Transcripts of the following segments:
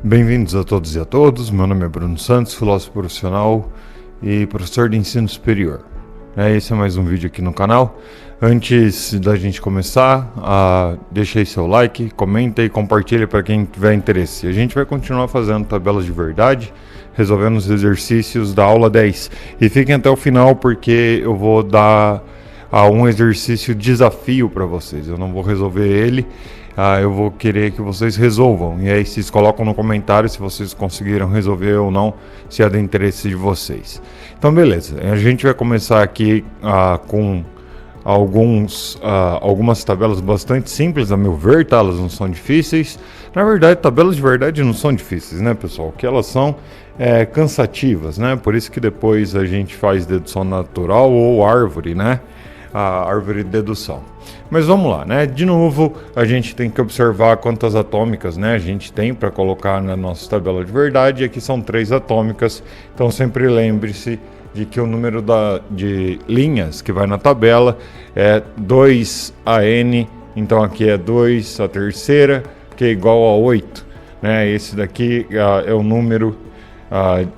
Bem-vindos a todos e a todos, meu nome é Bruno Santos, filósofo profissional e professor de ensino superior. Esse é mais um vídeo aqui no canal. Antes da gente começar, deixa aí seu like, comenta e compartilha para quem tiver interesse. A gente vai continuar fazendo tabelas de verdade, resolvendo os exercícios da aula 10. E fiquem até o final porque eu vou dar um exercício desafio para vocês. Eu não vou resolver ele. Eu vou querer que vocês resolvam. E aí vocês colocam no comentário se vocês conseguiram resolver ou não, se é do interesse de vocês. Então beleza, a gente vai começar aqui com algumas tabelas bastante simples, a meu ver, tá? Elas não são difíceis. Na verdade, tabelas de verdade não são difíceis, né, pessoal? O que elas são cansativas, né? Por isso que depois a gente faz dedução natural ou árvore, né? A árvore de dedução. Mas vamos lá, né? De novo, a gente tem que observar quantas atômicas, né, a gente tem para colocar na nossa tabela de verdade. Aqui são 3 atômicas, então sempre lembre-se de que o número de linhas que vai na tabela é 2AN, então aqui é 2 a terceira, que é igual a 8, né? Esse daqui é o número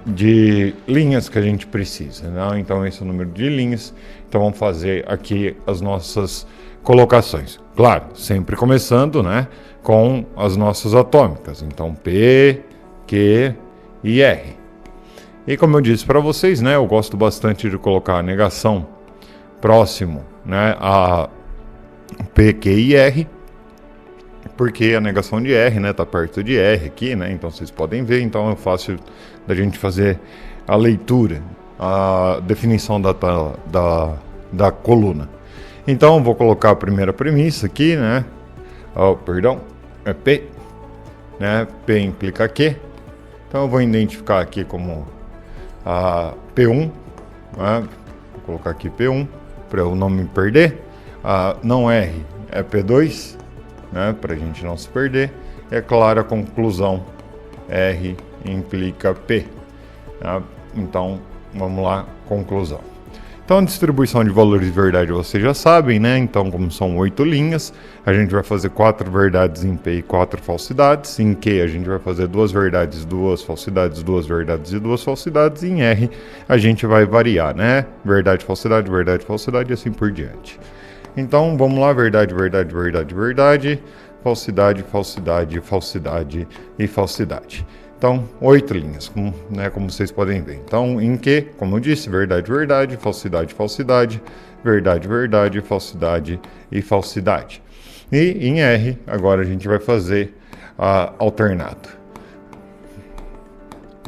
de linhas que a gente precisa, né? Então esse é o número de linhas. Então vamos fazer aqui as nossas colocações. Claro, sempre começando, né, com as nossas atômicas. Então P, Q e R. E como eu disse para vocês, né, eu gosto bastante de colocar a negação próximo, né, a P, Q e R, porque a negação de R, né, tá perto de R aqui, né, então vocês podem ver. Então é fácil da gente fazer a leitura, a definição da coluna. Então vou colocar a primeira premissa aqui, né? É P, né? P implica Q. Então eu vou identificar aqui como P1, né? Vou colocar aqui P1 para eu não me perder. Não R é P2, né? Para a gente não se perder. É clara a conclusão, R implica P. Tá? Então vamos lá, conclusão. Então, a distribuição de valores de verdade vocês já sabem, né? Então, como são 8 linhas, a gente vai fazer 4 verdades em P e 4 falsidades. Em Q, a gente vai fazer 2 verdades, 2 falsidades, 2 verdades e 2 falsidades. E em R, a gente vai variar, né? Verdade, falsidade e assim por diante. Então, vamos lá. Verdade, verdade, verdade, verdade. Falsidade, falsidade, falsidade e falsidade. Então, 8 linhas, como vocês podem ver. Então, em Q, como eu disse, verdade, verdade, falsidade, falsidade, verdade, verdade, falsidade e falsidade. E em R, agora a gente vai fazer alternado.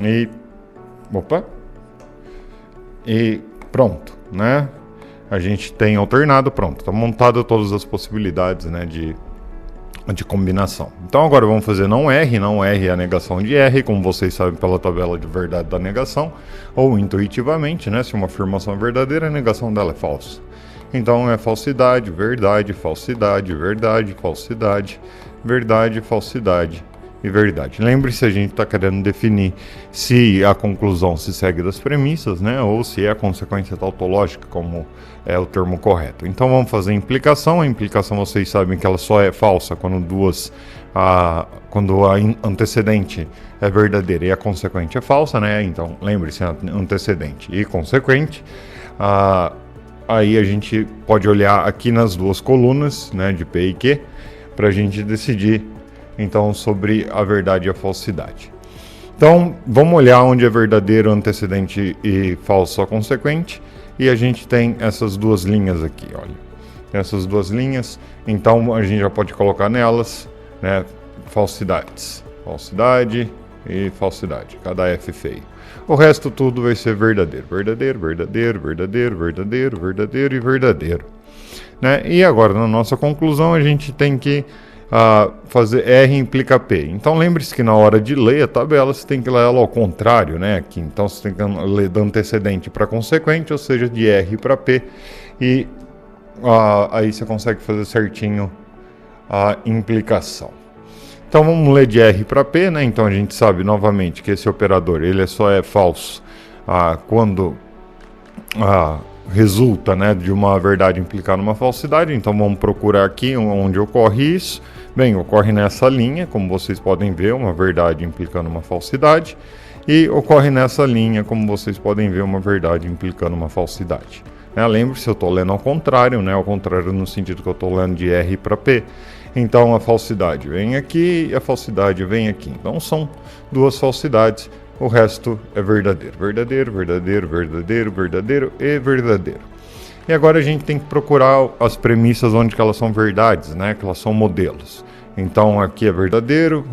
E pronto, né? A gente tem alternado, pronto. Está montado todas as possibilidades, né, de combinação. Então agora vamos fazer não R é a negação de R, como vocês sabem pela tabela de verdade da negação, ou intuitivamente, né? Se uma afirmação é verdadeira, a negação dela é falsa. Então é falsidade, verdade, falsidade, verdade, falsidade, verdade, falsidade e verdade. Lembre-se, a gente está querendo definir se a conclusão se segue das premissas, né? Ou se é a consequência tautológica, como é o termo correto. Então vamos fazer a implicação. A implicação vocês sabem que ela só é falsa quando quando a antecedente é verdadeira e a consequente é falsa, né? Então lembre-se, antecedente e consequente. Aí a gente pode olhar aqui nas duas colunas, né, de P e Q, para a gente decidir então sobre a verdade e a falsidade. Então vamos olhar onde é verdadeiro, antecedente e falso a consequente. E a gente tem essas duas linhas aqui, olha. Essas duas linhas, então a gente já pode colocar nelas, né, falsidades. Falsidade e falsidade, cada F feio. O resto tudo vai ser verdadeiro. Verdadeiro, verdadeiro, verdadeiro, verdadeiro, verdadeiro e verdadeiro. Né? E agora, na nossa conclusão, a gente tem que fazer R implica P. Então lembre-se que na hora de ler a tabela você tem que ler ela ao contrário, né? Aqui. Então você tem que ler do antecedente para consequente, ou seja, de R para P. E aí você consegue fazer certinho a implicação. Então vamos ler de R para P, né? Então a gente sabe novamente que esse operador ele só é falso quando resulta, né, de uma verdade implicar numa falsidade. Então vamos procurar aqui onde ocorre isso. Bem, ocorre nessa linha, como vocês podem ver, uma verdade implicando uma falsidade. E ocorre nessa linha, como vocês podem ver, uma verdade implicando uma falsidade. Lembre-se, eu estou lendo ao contrário, né? Ao contrário no sentido que eu estou lendo de R para P. Então a falsidade vem aqui e a falsidade vem aqui. Então são duas falsidades, o resto é verdadeiro. Verdadeiro, verdadeiro, verdadeiro, verdadeiro e verdadeiro. E agora a gente tem que procurar as premissas onde que elas são verdades, né? Que elas são modelos. Então aqui é verdadeiro,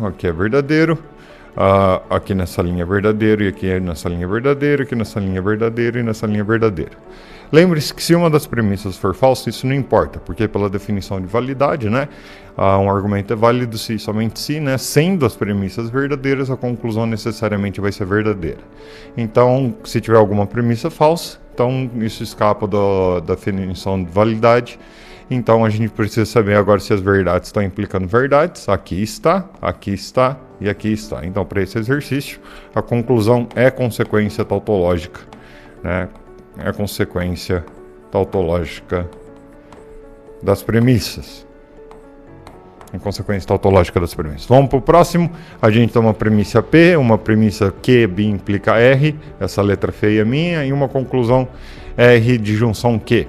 aqui nessa linha é verdadeiro, e aqui nessa linha é verdadeiro, aqui nessa linha é verdadeiro e nessa linha é verdadeiro. Lembre-se que se uma das premissas for falsa, isso não importa, porque pela definição de validade, né, um argumento é válido se somente se, né, sendo as premissas verdadeiras, a conclusão necessariamente vai ser verdadeira. Então, se tiver alguma premissa falsa, então isso escapa da definição de validade. Então a gente precisa saber agora se as verdades estão implicando verdades. Aqui está e aqui está. Então, para esse exercício, a conclusão é consequência tautológica, né? É consequência tautológica das premissas. É consequência tautológica das premissas. Vamos para o próximo. A gente tem uma premissa P, uma premissa Q, B implica R, essa letra feia minha, e uma conclusão R de junção Q.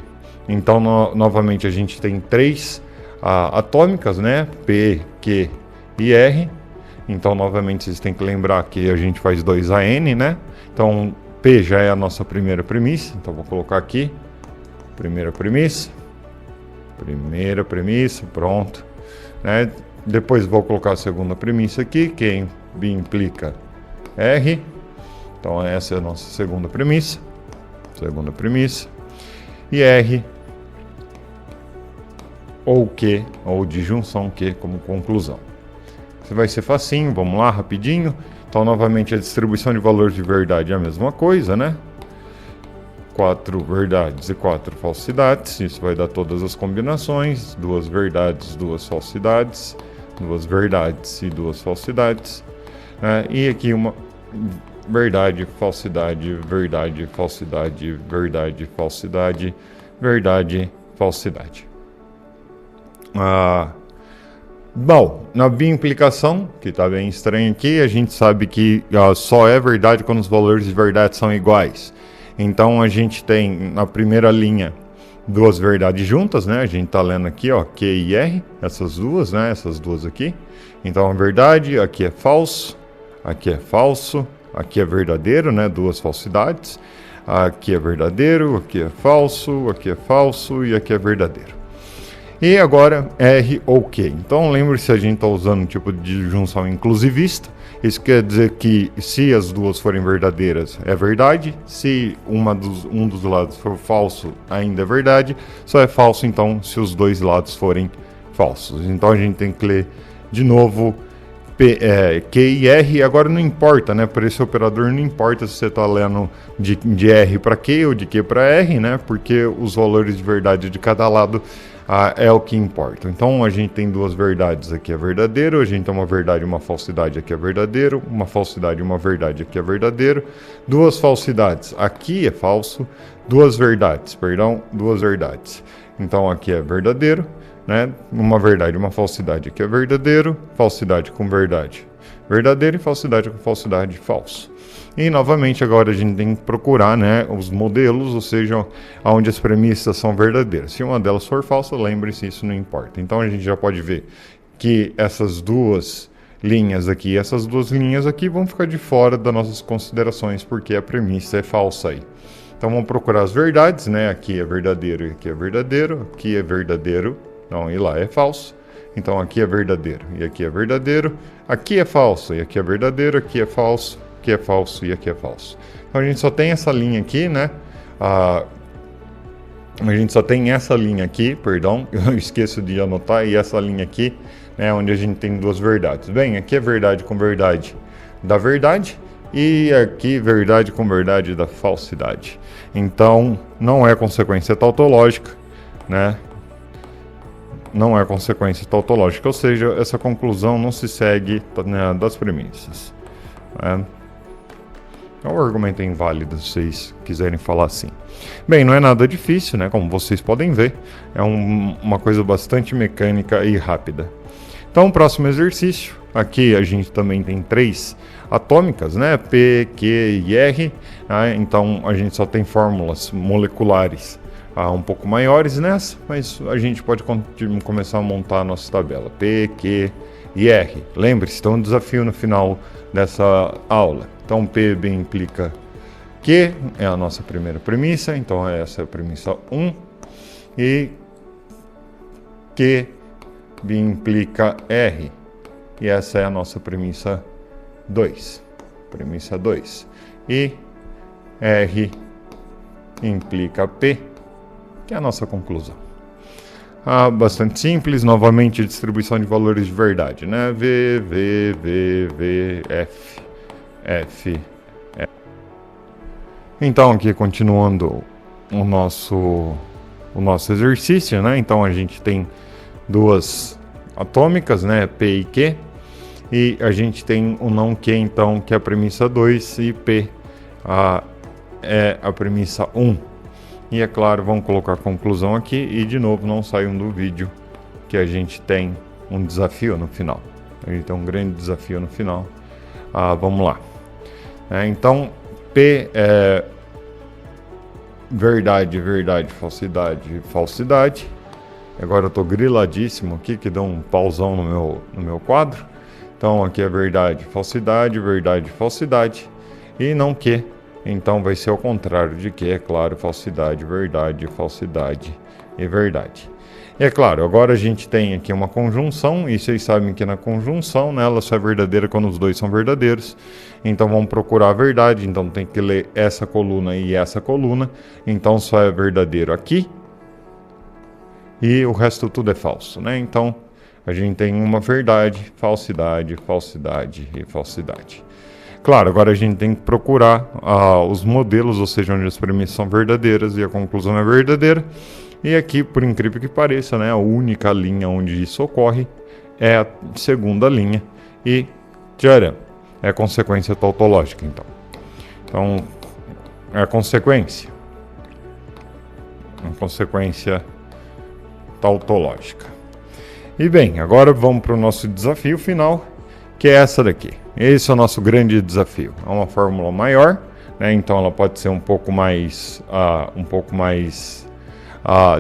Então, novamente, a gente tem três atômicas, né? P, Q e R. Então, novamente, vocês têm que lembrar que a gente faz 2 AN, né? Então, P já é a nossa primeira premissa. Então, vou colocar aqui. Primeira premissa, pronto. Né? Depois vou colocar a segunda premissa aqui, que B implica R. Então, essa é a nossa segunda premissa. E R ou Q, ou de junção Q como conclusão. Isso vai ser facinho, vamos lá, rapidinho. Então, novamente, a distribuição de valores de verdade é a mesma coisa, né? 4 verdades e 4 falsidades. Isso vai dar todas as combinações. 2 verdades, 2 falsidades. 2 verdades e 2 falsidades. E aqui uma verdade, falsidade, verdade, falsidade, verdade, falsidade, verdade, falsidade. Bom, na bimplicação, que está bem estranho aqui, a gente sabe que só é verdade quando os valores de verdade são iguais. Então a gente tem na primeira linha 2 verdades juntas, né? A gente está lendo aqui, ó, Q e R, essas duas, né? Essas duas aqui. Então a verdade, aqui é falso, aqui é falso, aqui é verdadeiro, né? 2 falsidades. Aqui é verdadeiro, aqui é falso e aqui é verdadeiro. E agora R ou Q. Então lembre-se, a gente está usando um tipo de junção inclusivista. Isso quer dizer que se as duas forem verdadeiras, é verdade. Se um dos lados for falso, ainda é verdade. Só é falso, então, se os dois lados forem falsos. Então a gente tem que ler de novo Q e R. Agora não importa, né? Para esse operador não importa se você está lendo de R para Q ou de Q para R, né? Porque os valores de verdade de cada lado é o que importa. Então a gente tem 2 verdades, aqui é verdadeiro, a gente tem uma verdade e uma falsidade, aqui é verdadeiro, uma falsidade e uma verdade, aqui é verdadeiro, 2 falsidades, aqui é falso, 2 verdades. Então aqui é verdadeiro, né? Uma verdade e uma falsidade, aqui é verdadeiro, falsidade com verdade, verdadeiro, e falsidade com falsidade, falso. E novamente agora a gente tem que procurar, né, os modelos, ou seja, onde as premissas são verdadeiras. Se uma delas for falsa, lembre-se, isso não importa. Então a gente já pode ver que essas duas linhas aqui e essas duas linhas aqui vão ficar de fora das nossas considerações, porque a premissa é falsa aí. Então vamos procurar as verdades, né? Aqui é verdadeiro e aqui é verdadeiro, aqui é verdadeiro, não, e lá é falso. Então aqui é verdadeiro e aqui é verdadeiro, aqui é falso e aqui é verdadeiro, aqui é falso, aqui é falso e aqui é falso. Então a gente só tem essa linha aqui, né? A gente só tem essa linha aqui, perdão, eu esqueço de anotar, e essa linha aqui, né, onde a gente tem 2 verdades. Bem, aqui é verdade com verdade da verdade, e aqui verdade com verdade da falsidade. Então, não é consequência tautológica, né? Não é consequência tautológica, ou seja, essa conclusão não se segue, né, das premissas. Né? O argumento é inválido, se vocês quiserem falar assim. Bem, não é nada difícil, né? Como vocês podem ver, é uma coisa bastante mecânica e rápida. Então, o próximo exercício, aqui a gente também tem 3 atômicas, né? P, Q e R. Então, a gente só tem fórmulas moleculares um pouco maiores nessa, mas a gente pode começar a montar a nossa tabela. P, Q e R. Lembre-se, tem um desafio no final dessa aula. Então, P bem implica Q, é a nossa primeira premissa, então essa é a premissa 1. E Q bem implica R, e essa é a nossa premissa 2. Premissa 2. E R implica P, que é a nossa conclusão. Bastante simples, novamente distribuição de valores de verdade, né? V, V, V, V, F, F, F. Então aqui continuando o nosso exercício, né? Então a gente tem 2 atômicas, né? P e Q, e a gente tem o não Q, então, que é a premissa 2, e P é a premissa 1. E é claro, vamos colocar a conclusão aqui e de novo não saiam do vídeo que a gente tem um desafio no final. A gente tem um grande desafio no final. Vamos lá. Então, P é verdade, verdade, falsidade, falsidade. Agora eu estou griladíssimo aqui, que deu um pausão no meu quadro. Então aqui é verdade, falsidade, verdade, falsidade. E não que. Então vai ser ao contrário de que, é claro, falsidade, verdade, falsidade e verdade. E é claro, agora a gente tem aqui uma conjunção, e vocês sabem que na conjunção, né, ela só é verdadeira quando os dois são verdadeiros. Então vamos procurar a verdade, então tem que ler essa coluna e essa coluna. Então só é verdadeiro aqui e o resto tudo é falso, né? Então a gente tem uma verdade, falsidade, falsidade e falsidade. Claro, agora a gente tem que procurar os modelos, ou seja, onde as premissas são verdadeiras e a conclusão é verdadeira. E aqui, por incrível que pareça, né, a única linha onde isso ocorre é a segunda linha. E, tcharam, é a consequência tautológica, então. Então, é a consequência. Uma consequência tautológica. E bem, agora vamos para o nosso desafio final, que é essa daqui. Esse é o nosso grande desafio. É uma fórmula maior, né? Então ela pode ser um pouco mais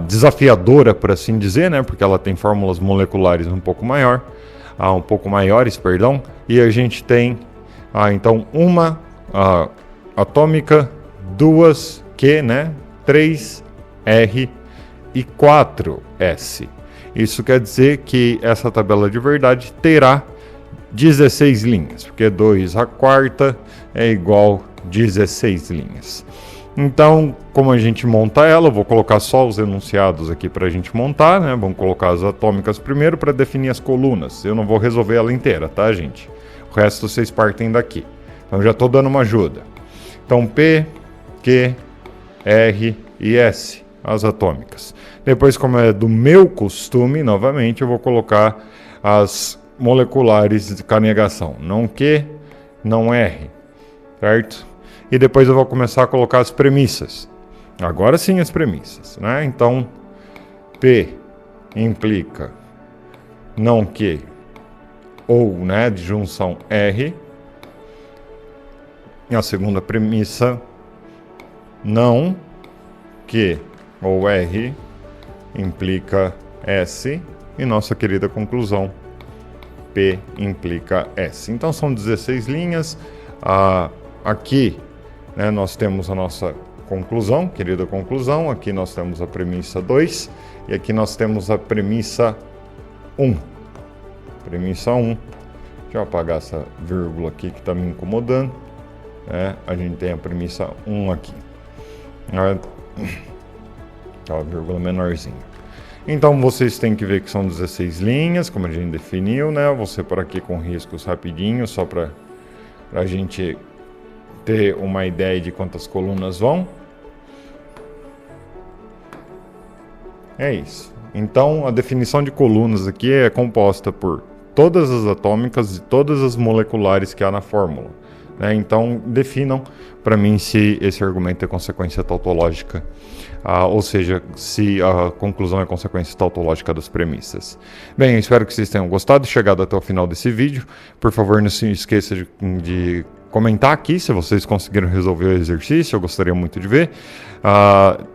desafiadora, por assim dizer, né? Porque ela tem fórmulas moleculares um pouco maiores, perdão. E a gente tem então uma atômica, 2 Q, né? 3 R e 4 S. Isso quer dizer que essa tabela de verdade terá 16 linhas, porque 2 a quarta é igual 16 linhas. Então, como a gente monta ela, eu vou colocar só os enunciados aqui para a gente montar, né? Vamos colocar as atômicas primeiro para definir as colunas. Eu não vou resolver ela inteira, tá, gente? O resto vocês partem daqui. Então, já estou dando uma ajuda. Então, P, Q, R e S, as atômicas. Depois, como é do meu costume, novamente, eu vou colocar as moleculares de negação, não Q, não R, certo? E depois eu vou começar a colocar as premissas. Agora sim as premissas, né? Então, P implica não Q ou, né, de junção R. E a segunda premissa, não Q ou R implica S. E nossa querida conclusão, P implica S. Então são 16 linhas. Aqui, né, nós temos a nossa conclusão, querida conclusão. Aqui nós temos a premissa 2 e aqui nós temos a premissa 1. Premissa 1. Deixa eu apagar essa vírgula aqui que está me incomodando. A gente tem a premissa 1 aqui. Tá, a vírgula menorzinha. Então vocês têm que ver que são 16 linhas, como a gente definiu, né? Vou separar aqui com riscos rapidinho, só para a gente ter uma ideia de quantas colunas vão. É isso. Então a definição de colunas aqui é composta por todas as atômicas e todas as moleculares que há na fórmula. né? Então, definam para mim se esse argumento é consequência tautológica, ou seja, se a conclusão é consequência tautológica das premissas. Bem, eu espero que vocês tenham gostado e chegado até o final desse vídeo. Por favor, não se esqueça de comentar aqui se vocês conseguiram resolver o exercício, eu gostaria muito de ver,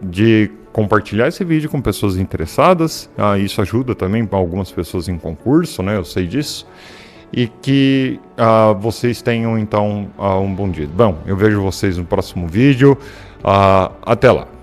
de compartilhar esse vídeo com pessoas interessadas, isso ajuda também algumas pessoas em concurso, né? Eu sei disso. E que vocês tenham então um bom dia. Bom, eu vejo vocês no próximo vídeo. Até lá.